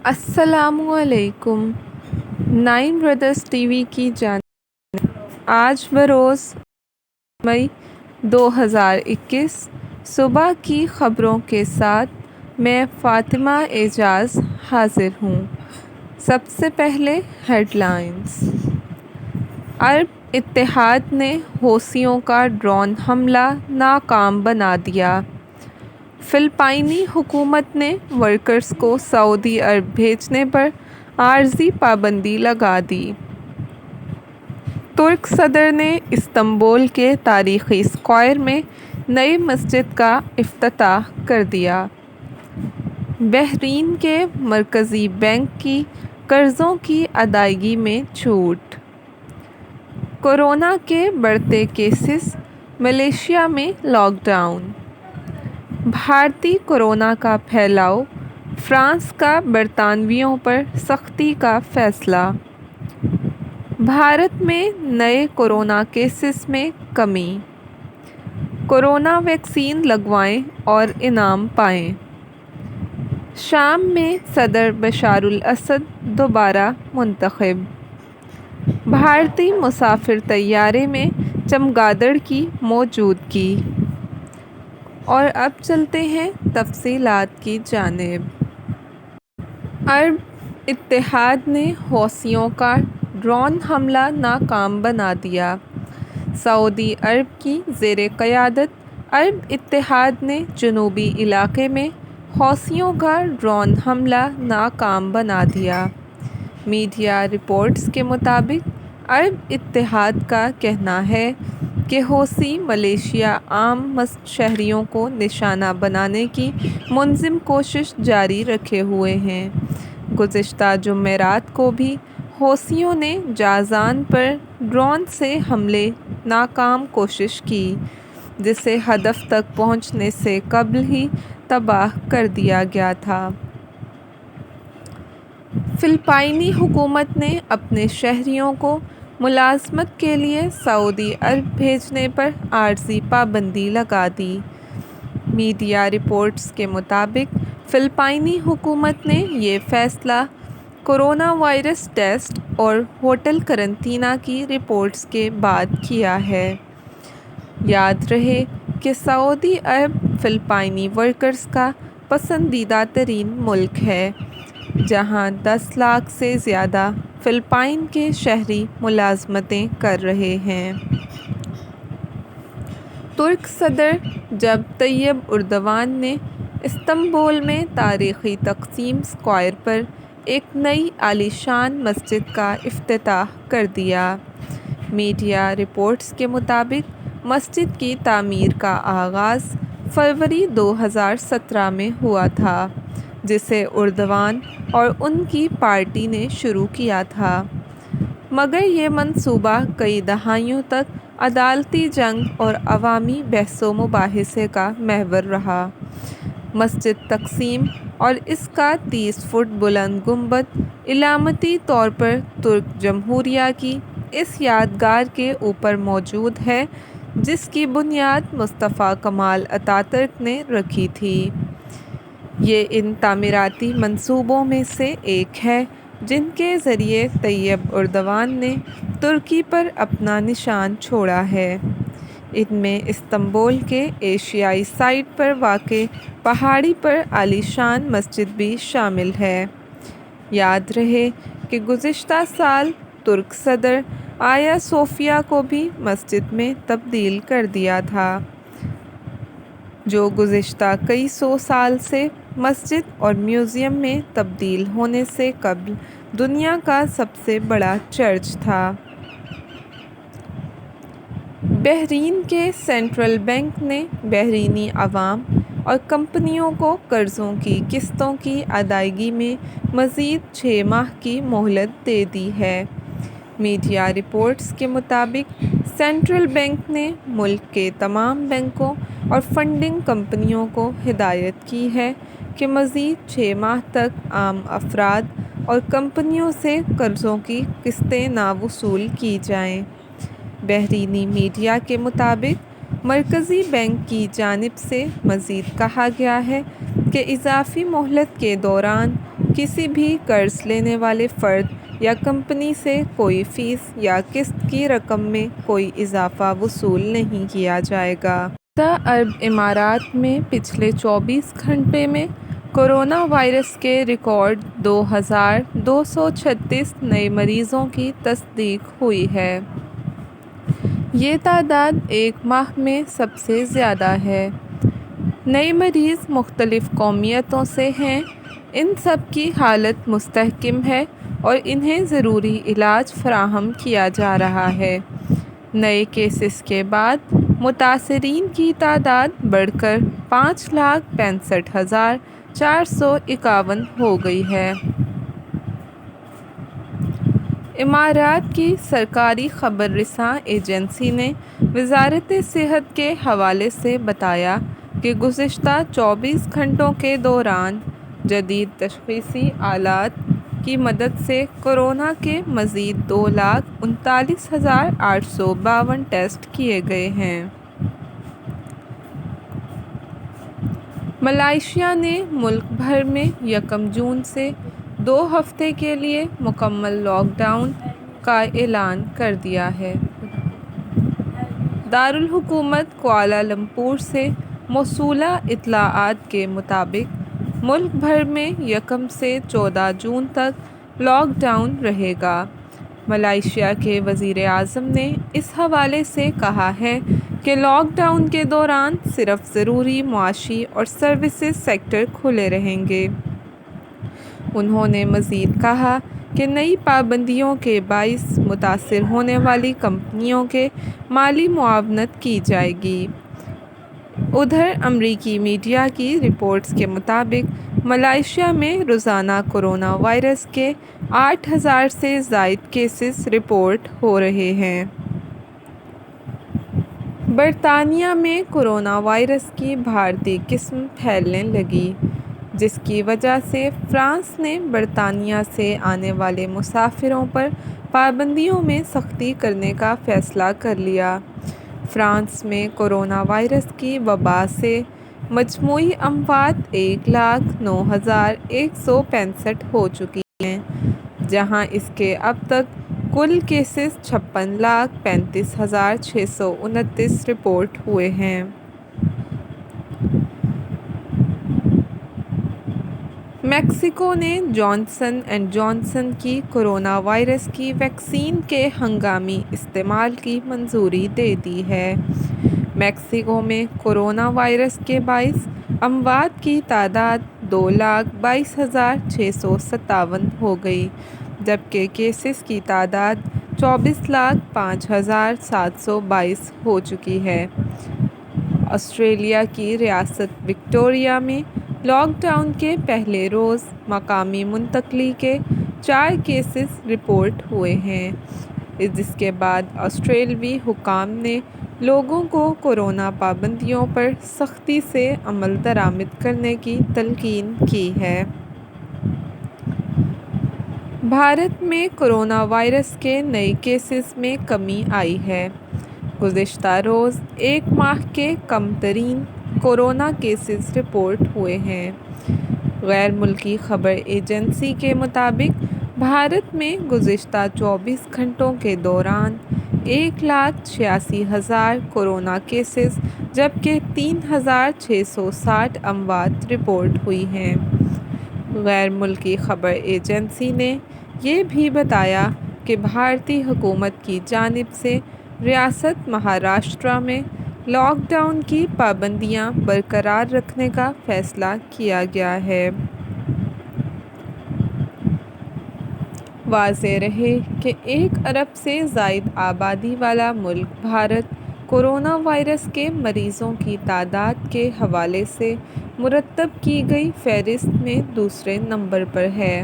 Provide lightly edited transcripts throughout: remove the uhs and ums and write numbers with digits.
السلام علیکم۔ Nine brothers T V کی جانب آج بروز مئی 2021 صبح کی خبروں کے ساتھ میں فاطمہ اعجاز حاضر ہوں۔ سب سے پہلے ہیڈ لائنز۔ عرب اتحاد نے حوثیوں کا ڈرون حملہ ناکام بنا دیا۔ فلپائنی حکومت نے ورکرز کو سعودی عرب بھیجنے پر عارضی پابندی لگا دی۔ ترک صدر نے استنبول کے تاریخی اسکوائر میں نئی مسجد کا افتتاح کر دیا۔ بحرین کے مرکزی بینک کی قرضوں کی ادائیگی میں چھوٹ۔ کورونا کے بڑھتے کیسز، ملائیشیا میں لاک ڈاؤن۔ بھارتی کورونا کا پھیلاؤ، فرانس کا برطانویوں پر سختی کا فیصلہ۔ بھارت میں نئے کورونا کیسز میں کمی۔ کورونا ویکسین لگوائیں اور انعام پائیں۔ شام میں صدر بشار الاسد دوبارہ منتخب۔ بھارتی مسافر طیارے میں چمگادڑ کی موجودگی۔ اور اب چلتے ہیں تفصیلات کی جانب۔ عرب اتحاد نے حوثیوں کا ڈرون حملہ ناکام بنا دیا۔ سعودی عرب کی زیر قیادت عرب اتحاد نے جنوبی علاقے میں حوثیوں کا ڈرون حملہ ناکام بنا دیا۔ میڈیا رپورٹس کے مطابق عرب اتحاد کا کہنا ہے کہ حوثی ملیشیا عام شہریوں کو نشانہ بنانے کی منظم کوشش جاری رکھے ہوئے ہیں۔ گزشتہ جمعرات کو بھی حوثیوں نے جازان پر ڈرون سے حملے ناکام کوشش کی، جسے ہدف تک پہنچنے سے قبل ہی تباہ کر دیا گیا تھا۔ فلپائنی حکومت نے اپنے شہریوں کو ملازمت کے لیے سعودی عرب بھیجنے پر عارضی پابندی لگا دی۔ میڈیا رپورٹس کے مطابق فلپائنی حکومت نے یہ فیصلہ کورونا وائرس ٹیسٹ اور ہوٹل قرنطینہ کی رپورٹس کے بعد کیا ہے۔ یاد رہے کہ سعودی عرب فلپائنی ورکرز کا پسندیدہ ترین ملک ہے، جہاں 10 لاکھ سے زیادہ فلپائن کے شہری ملازمتیں کر رہے ہیں۔ ترک صدر رجب طیب ایردوان نے استنبول میں تاریخی تقسیم اسکوائر پر ایک نئی عالی شان مسجد کا افتتاح کر دیا۔ میڈیا رپورٹس کے مطابق مسجد کی تعمیر کا آغاز فروری 2017 میں ہوا تھا، جسے ایردوان اور ان کی پارٹی نے شروع کیا تھا، مگر یہ منصوبہ کئی دہائیوں تک عدالتی جنگ اور عوامی بحث و مباحثے کا محور رہا۔ مسجد تقسیم اور اس کا 30 فٹ بلند گنبد علامتی طور پر ترک جمہوریہ کی اس یادگار کے اوپر موجود ہے جس کی بنیاد مصطفیٰ کمال اتاترک نے رکھی تھی۔ یہ ان تعمیراتی منصوبوں میں سے ایک ہے جن کے ذریعے طیب ایردوان نے ترکی پر اپنا نشان چھوڑا ہے۔ ان میں استنبول کے ایشیائی سائٹ پر واقع پہاڑی پر عالی شان مسجد بھی شامل ہے۔ یاد رہے کہ گزشتہ سال ترک صدر آیا صوفیہ کو بھی مسجد میں تبدیل کر دیا تھا، جو گزشتہ کئی سو سال سے مسجد اور میوزیم میں تبدیل ہونے سے قبل دنیا کا سب سے بڑا چرچ تھا۔ بحرین کے سینٹرل بینک نے بحرینی عوام اور کمپنیوں کو قرضوں کی قسطوں کی ادائیگی میں مزید 6 ماہ کی مہلت دے دی ہے۔ میڈیا رپورٹس کے مطابق سینٹرل بینک نے ملک کے تمام بینکوں اور فنڈنگ کمپنیوں کو ہدایت کی ہے کہ مزید 6 ماہ تک عام افراد اور کمپنیوں سے قرضوں کی قسطیں نہ وصول کی جائیں۔ بحرینی میڈیا کے مطابق مرکزی بینک کی جانب سے مزید کہا گیا ہے کہ اضافی مہلت کے دوران کسی بھی قرض لینے والے فرد یا کمپنی سے کوئی فیس یا قسط کی رقم میں کوئی اضافہ وصول نہیں کیا جائے گا۔ متحدہ عرب امارات میں پچھلے 24 گھنٹے میں کورونا وائرس کے ریکارڈ 2,236 نئے مریضوں کی تصدیق ہوئی ہے۔ یہ تعداد ایک ماہ میں سب سے زیادہ ہے۔ نئے مریض مختلف قومیتوں سے ہیں۔ ان سب کی حالت مستحکم ہے اور انہیں ضروری علاج فراہم کیا جا رہا ہے۔ نئے کیسز کے بعد متاثرین کی تعداد بڑھ کر 5,65,451 ہو گئی ہے۔ امارات کی سرکاری خبر رساں ایجنسی نے وزارت صحت کے حوالے سے بتایا کہ گزشتہ 24 گھنٹوں کے دوران جدید تشخیصی آلات کی مدد سے کورونا کے مزید 2,39,852 ٹیسٹ کیے گئے ہیں۔ ملائیشیا نے ملک بھر میں 1 جون سے 2 ہفتے کے لیے مکمل لاک ڈاؤن کا اعلان کر دیا ہے۔ دارالحکومت کوالالمپور سے موصولہ اطلاعات کے مطابق ملک بھر میں 1 سے 14 جون تک لاک ڈاؤن رہے گا۔ ملائیشیا کے وزیر اعظم نے اس حوالے سے کہا ہے کہ لاک ڈاؤن کے دوران صرف ضروری معاشی اور سروسز سیکٹر کھلے رہیں گے۔ انہوں نے مزید کہا کہ نئی پابندیوں کے باعث متاثر ہونے والی کمپنیوں کے مالی معاونت کی جائے گی۔ ادھر امریکی میڈیا کی رپورٹس کے مطابق ملائیشیا میں روزانہ کورونا وائرس کے 8,000 سے زائد کیسز رپورٹ ہو رہے ہیں۔ برطانیہ میں کورونا وائرس کی بھارتی قسم پھیلنے لگی، جس کی وجہ سے فرانس نے برطانیہ سے آنے والے مسافروں پر پابندیوں میں سختی کرنے کا فیصلہ کر لیا۔ فرانس میں کورونا وائرس کی وبا سے مجموعی اموات 1,09,165 ہو چکی ہیں، جہاں اس کے اب تک کل کیسز 56,35,629 رپورٹ ہوئے ہیں۔ میکسیکو نے جانسن اینڈ جانسن کی کورونا وائرس کی ویکسین کے ہنگامی استعمال کی منظوری دے دی ہے۔ میکسیکو میں کورونا وائرس کے باعث اموات کی تعداد 2,22,657 ہو گئی، جبکہ کیسز کی تعداد 24,05,722 ہو چکی ہے۔ آسٹریلیا کی ریاست وکٹوریہ میں لاک ڈاؤن کے پہلے روز مقامی منتقلی کے 4 کیسز رپورٹ ہوئے ہیں، جس کے بعد آسٹریلوی حکام نے لوگوں کو کورونا پابندیوں پر سختی سے عمل درآمد کرنے کی تلقین کی ہے۔ بھارت میں کورونا وائرس کے نئے کیسز میں کمی آئی ہے۔ گزشتہ روز ایک ماہ کے کم ترین کورونا کیسز رپورٹ ہوئے ہیں۔ غیر ملکی خبر ایجنسی کے مطابق بھارت میں گزشتہ 24 گھنٹوں کے دوران 1,86,000 کورونا کیسز جبکہ 3,660 اموات رپورٹ ہوئی ہیں۔ غیر ملکی خبر ایجنسی نے یہ بھی بتایا کہ بھارتی حکومت کی جانب سے ریاست مہاراشٹرا میں لاک ڈاؤن کی پابندیاں برقرار رکھنے کا فیصلہ کیا گیا ہے۔ واضح رہے کہ 1 ارب سے زائد آبادی والا ملک بھارت کورونا وائرس کے مریضوں کی تعداد کے حوالے سے مرتب کی گئی فہرست میں دوسرے نمبر پر ہے۔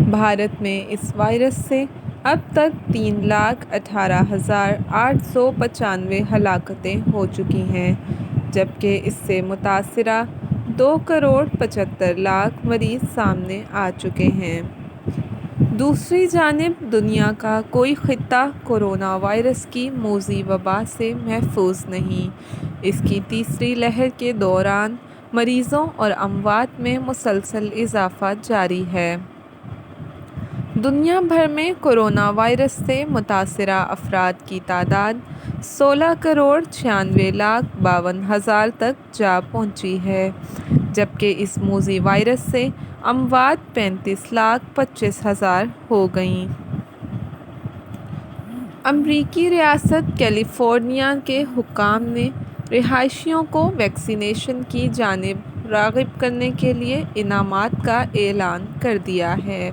بھارت میں اس وائرس سے اب تک 3,18,895 ہلاکتیں ہو چکی ہیں، جبکہ اس سے متاثرہ 2,75,00,000 مریض سامنے آ چکے ہیں۔ دوسری جانب دنیا کا کوئی خطہ کورونا وائرس کی موذی وبا سے محفوظ نہیں۔ اس کی تیسری لہر کے دوران مریضوں اور اموات میں مسلسل اضافہ جاری ہے۔ دنیا بھر میں کورونا وائرس سے متاثرہ افراد کی تعداد 16,96,52,000 تک جا پہنچی ہے، جبکہ اس موذی وائرس سے اموات 35,25,000 ہو گئیں۔ امریکی ریاست کیلیفورنیا کے حکام نے رہائشیوں کو ویکسینیشن کی جانب راغب کرنے کے لیے انعامات کا اعلان کر دیا ہے۔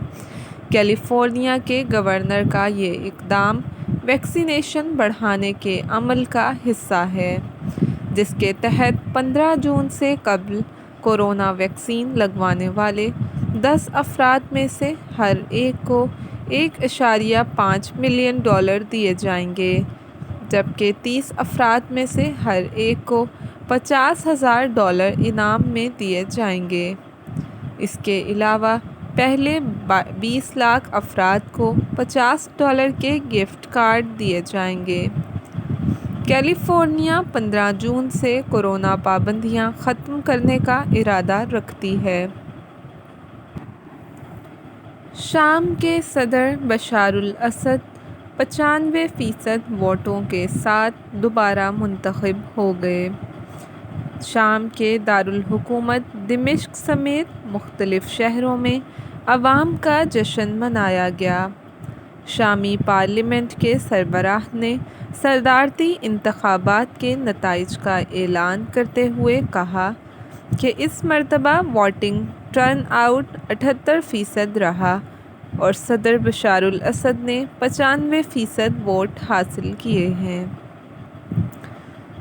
کیلیفورنیا کے گورنر کا یہ اقدام ویکسینیشن بڑھانے کے عمل کا حصہ ہے، جس کے تحت 15 جون سے قبل کورونا ویکسین لگوانے والے 10 افراد میں سے ہر ایک کو $1.5 ملین دیے جائیں گے، جبکہ 30 افراد میں سے ہر ایک کو $50,000 انعام میں دیے جائیں گے۔ اس کے علاوہ پہلے 20 لاکھ افراد کو $50 کے گفٹ کارڈ دیے جائیں گے۔ کیلیفورنیا 15 جون سے کورونا پابندیاں ختم کرنے کا ارادہ رکھتی ہے۔ شام کے صدر بشار الاسد 95% ووٹوں کے ساتھ دوبارہ منتخب ہو گئے۔ شام کے دارالحکومت دمشق سمیت مختلف شہروں میں عوام کا جشن منایا گیا۔ شامی پارلیمنٹ کے سربراہ نے صدارتی انتخابات کے نتائج کا اعلان کرتے ہوئے کہا کہ اس مرتبہ ووٹنگ ٹرن آؤٹ 78% رہا اور صدر بشار الاسد نے 95% ووٹ حاصل کیے ہیں۔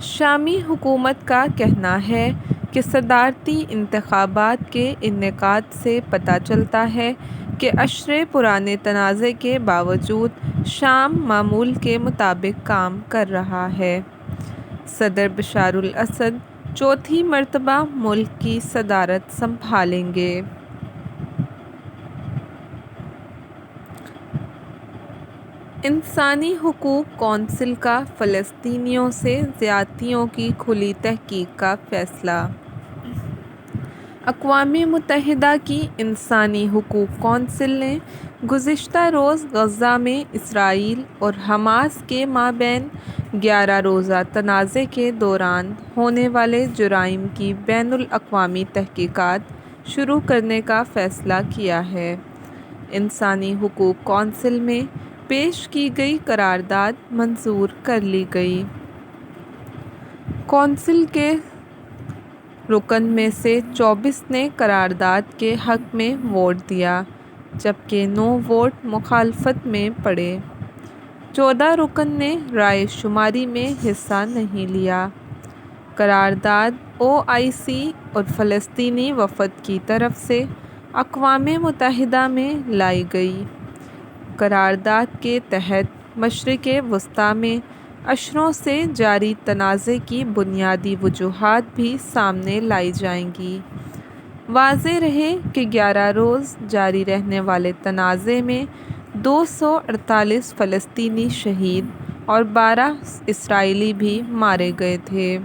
شامی حکومت کا کہنا ہے کہ صدارتی انتخابات کے انعقاد سے پتہ چلتا ہے کہ اشرے پرانے تنازع کے باوجود شام معمول کے مطابق کام کر رہا ہے۔ صدر بشار الاسد چوتھی مرتبہ ملک کی صدارت سنبھالیں گے۔ انسانی حقوق کونسل کا فلسطینیوں سے زیادتیوں کی کھلی تحقیق کا فیصلہ۔ اقوام متحدہ کی انسانی حقوق کونسل نے گزشتہ روز غزہ میں اسرائیل اور حماس کے مابین 11 روزہ تنازع کے دوران ہونے والے جرائم کی بین الاقوامی تحقیقات شروع کرنے کا فیصلہ کیا ہے۔ انسانی حقوق کونسل میں پیش کی گئی قرارداد منظور کر لی گئی۔ کونسل کے رکن میں سے 24 نے قرارداد کے حق میں ووٹ دیا، جبکہ 9 ووٹ مخالفت میں پڑے۔ 14 رکن نے رائے شماری میں حصہ نہیں لیا۔ قرارداد OIC اور فلسطینی وفد کی طرف سے اقوام متحدہ میں لائی گئی۔ قرارداد کے تحت مشرق وسطیٰ میں اشروں سے جاری تنازع کی بنیادی وجوہات بھی سامنے لائی جائیں گی۔ واضح رہے کہ 11 روز جاری رہنے والے تنازع میں 248 فلسطینی شہید اور 12 اسرائیلی بھی مارے گئے تھے۔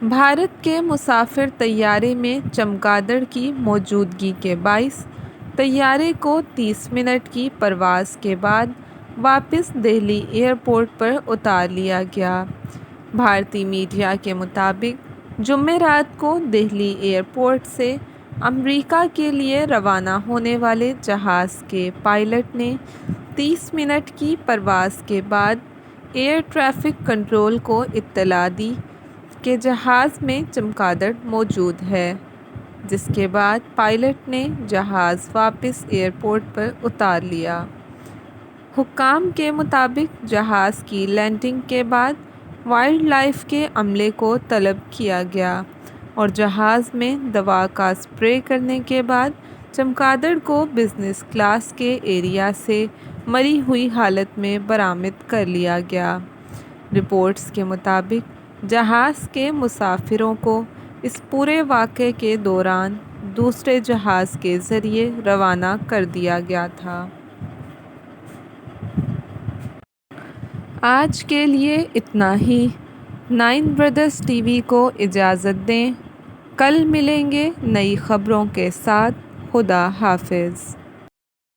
بھارت کے مسافر طیارے میں چمگادڑ کی موجودگی کے باعث طیارے کو 30 منٹ کی پرواز کے بعد واپس دہلی ایئرپورٹ پر اتار لیا گیا۔ بھارتی میڈیا کے مطابق جمعرات کو دہلی ایئرپورٹ سے امریکہ کے لیے روانہ ہونے والے جہاز کے پائلٹ نے 30 منٹ کی پرواز کے بعد ایئر ٹریفک کنٹرول کو اطلاع دی کہ جہاز میں چمگادڑ موجود ہے، جس کے بعد پائلٹ نے جہاز واپس ایئرپورٹ پر اتار لیا۔ حکام کے مطابق جہاز کی لینڈنگ کے بعد وائلڈ لائف کے عملے کو طلب کیا گیا اور جہاز میں دوا کا اسپرے کرنے کے بعد چمگادڑ کو بزنس کلاس کے ایریا سے مری ہوئی حالت میں برآمد کر لیا گیا۔ رپورٹس کے مطابق جہاز کے مسافروں کو اس پورے واقعے کے دوران دوسرے جہاز کے ذریعے روانہ کر دیا گیا تھا۔ آج کے لیے اتنا ہی۔ 9 بردرز ٹی وی کو اجازت دیں، کل ملیں گے نئی خبروں کے ساتھ۔ خدا حافظ۔